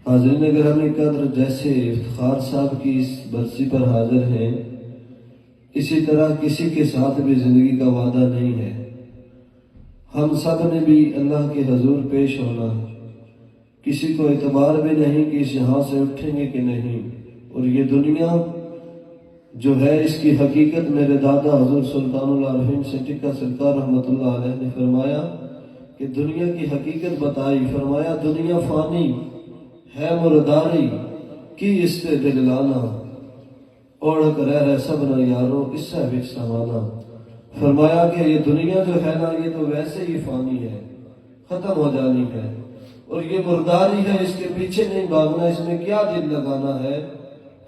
حاضرین گرامی قدر، جیسے افتخار صاحب کی اس برسی پر حاضر ہیں، اسی طرح کسی کے ساتھ بھی زندگی کا وعدہ نہیں ہے۔ ہم سب نے بھی اللہ کے حضور پیش ہونا ہے، کسی کو اعتبار بھی نہیں کہ اس یہاں سے اٹھیں گے کہ نہیں۔ اور یہ دنیا جو ہے، اس کی حقیقت میرے دادا حضور سلطان العارفین سٹکا سرکار رحمۃ اللہ علیہ نے فرمایا کہ دنیا کی حقیقت بتائی، فرمایا دنیا فانی ہے مرداری کی اس سے دل لانا، اوڑھ کر رہ سب نہ یارو اس سے بھی سمانا۔ فرمایا کہ یہ دنیا جو ہے نا، یہ تو ویسے ہی فانی ہے، ختم ہو جانی ہے، اور یہ مرداری ہے، اس کے پیچھے نہیں بھاگنا، اس میں کیا دل لگانا ہے۔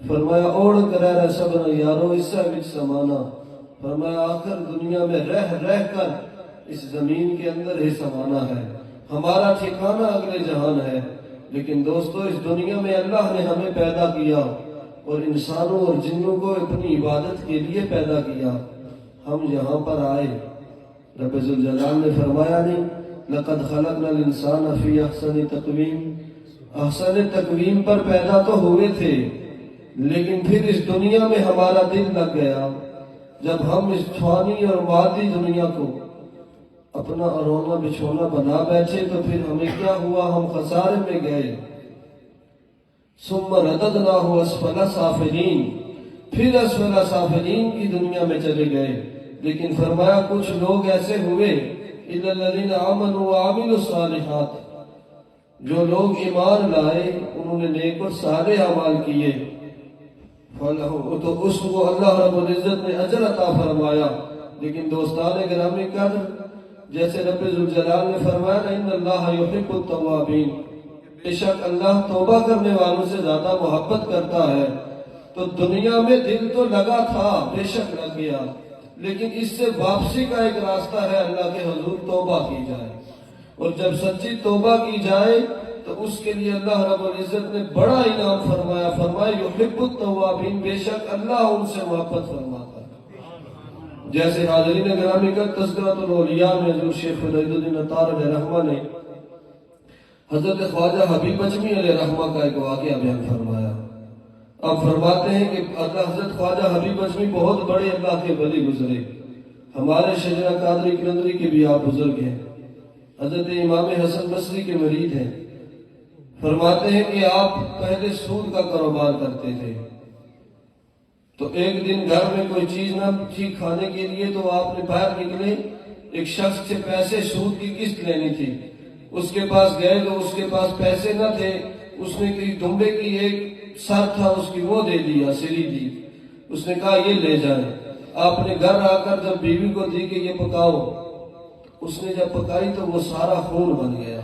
فرمایا اوڑھ کر رہ سب نہ یارو اس سے بھی سمانا۔ فرمایا آخر دنیا میں رہ کر اس زمین کے اندر ہی سمانا ہے، ہمارا ٹھکانہ اگلے جہان ہے۔ لیکن دوستو، اس دنیا میں اللہ نے ہمیں پیدا کیا اور انسانوں اور جنوں کو اپنی عبادت کے لیے پیدا کیا۔ ہم یہاں پر آئے، رب ذوالجلال نے فرمایا نہیں لَقَدْ خَلَقْنَا الْإِنسَانَ فِي أَحْسَنِ تَقْوِيمٍ، احسن تقویم پر پیدا تو ہوئے تھے، لیکن پھر اس دنیا میں ہمارا دل لگ گیا۔ جب ہم اس فانی اور مادی دنیا کو اپنا ارونا بچھونا بنا بیٹھے تو پھر ہمیں کیا ہوا؟ ہم خسارے میں گئے۔ ثم رددناہ اسفل سافلین، پھر اسفل سافلین کی دنیا میں چلے گئے۔ لیکن فرمایا کچھ لوگ ایسے ہوئے اِلَّا الَّذِينَ آمَنُوا وَعَمِلُوا الصَّالِحَاتِ، جو لوگ ایمان لائے، انہوں نے نیک اور صالح اعمال کیے، تو اس کو اللہ رب العزت نے اجر عطا فرمایا۔ لیکن دوستان گرامی قدر، جیسے رب ذوالجلال نے فرمایا اِنَّ اللَّهَ يُحِبُّ التَّوَّابِينَ، بے شک اللہ توبہ کرنے والوں سے زیادہ محبت کرتا ہے۔ تو دنیا میں دل تو لگا تھا، بے شک لگ گیا، لیکن اس سے واپسی کا ایک راستہ ہے، اللہ کے حضور توبہ کی جائے، اور جب سچی توبہ کی جائے تو اس کے لیے اللہ رب العزت نے بڑا انعام فرمایا، فرمایا یحب التوابین، بے شک اللہ ان سے محبت فرماتا ہے۔ جیسے حاضرین گرامی کا تذکرۃ الاولیاء میں حضور شیخ فرید الدین عطار علیہ رحمہ نے حضرت خواجہ حبیب اجمی علیہ رحمہ کا ایک واقعہ بیان فرمایا۔ اب فرماتے ہیں کہ حضرت خواجہ حبیب اجمی بہت بڑے اللہ کے ولی گزرے، ہمارے شجرہ قادری کلندری کے بھی آپ بزرگ ہیں، حضرت امام حسن بصری کے مرید ہیں۔ فرماتے ہیں کہ آپ پہلے سود کا کاروبار کرتے تھے، تو ایک دن گھر میں کوئی چیز نہ تھی کھانے کے لیے، تو آپ نے باہر نکلے، ایک شخص سے پیسے سود کی قسط لینی تھی، اس کے پاس گئے تو اس کے پاس پیسے نہ تھے، اس نے کسی دمبے کی ایک سر تھا اس کی وہ دے دیا، سری دی، اس نے کہا یہ لے جائیں۔ آپ نے گھر آ کر جب بیوی کو دی کہ یہ پکاؤ، اس نے جب پکائی تو وہ سارا خون بن گیا۔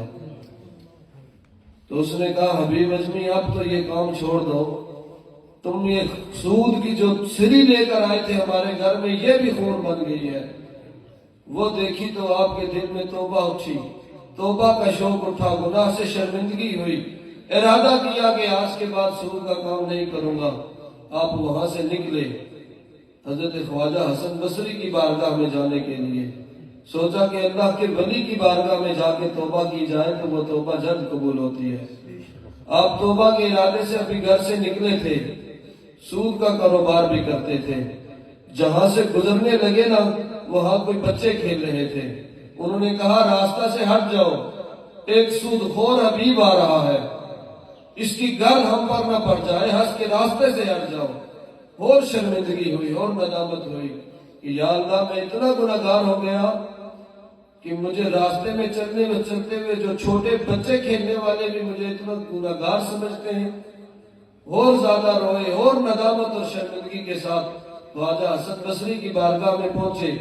تو اس نے کہا حبیب اجمی اب تو یہ کام چھوڑ دو، تم یہ سود کی جو سری لے کر آئے تھے ہمارے گھر میں، یہ بھی خون بن گئی ہے۔ وہ دیکھی تو آپ کے دل میں توبہ اٹھی، توبہ کا شوق اٹھا، گناہ سے شرمندگی ہوئی، ارادہ کیا کہ آج کے بعد سود کا کام نہیں کروں گا۔ آپ وہاں سے نکلے حضرت خواجہ حسن بصری کی بارگاہ میں جانے کے لیے، سوچا کہ اللہ کے ولی کی بارگاہ میں جا کے توبہ کی جائے تو وہ توبہ جلد قبول ہوتی ہے۔ آپ توبہ کے ارادے سے ابھی گھر سے نکلے تھے، سود کا کاروبار بھی کرتے تھے، جہاں سے گزرنے لگے نا وہاں کوئی بچے کھیل رہے تھے، انہوں نے کہا راستہ سے ہٹ جاؤ، ایک سود خور حبیب آ رہا ہے، اس کی گرد ہم پر نہ پڑ جائے، ہنس کے راستے سے ہٹ جاؤ۔ اور شرمندگی ہوئی اور ندامت ہوئی کہ یا اللہ میں اتنا گناہگار ہو گیا کہ مجھے راستے میں چلتے ہوئے جو چھوٹے بچے کھیلنے والے بھی مجھے اتنا گناہگار سمجھتے ہیں۔ اور زیادہ روئے اور ندامت اور شرمندگی کے ساتھ خواجہ حسن بصری کی بارگاہ میں پہنچے،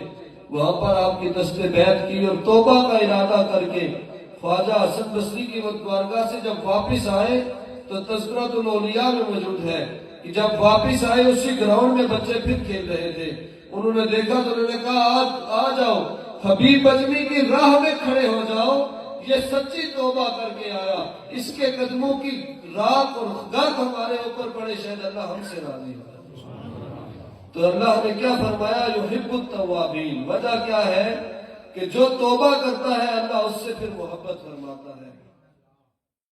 وہاں پر آپ کی دست بیعت کی اور توبہ کا ارادہ کر کے خواجہ حسن بصری کی بارگاہ سے جب واپس آئے تو تذکرۃ الاولیاء میں موجود ہے کہ جب واپس آئے اسی گراؤنڈ میں بچے پھر کھیل رہے تھے، انہوں نے دیکھا تو انہوں نے کہا آ جاؤ حبیب اجمی کی راہ میں کھڑے ہو جاؤ، یہ سچی توبہ کر کے آیا، اس کے قدموں کی راک اور گرد ہمارے اوپر پڑے، شاید اللہ ہم سے راضی ہو۔ تو اللہ نے کیا فرمایا یحب التوابین، وجہ کیا ہے کہ جو توبہ کرتا ہے اللہ اس سے پھر محبت فرماتا ہے۔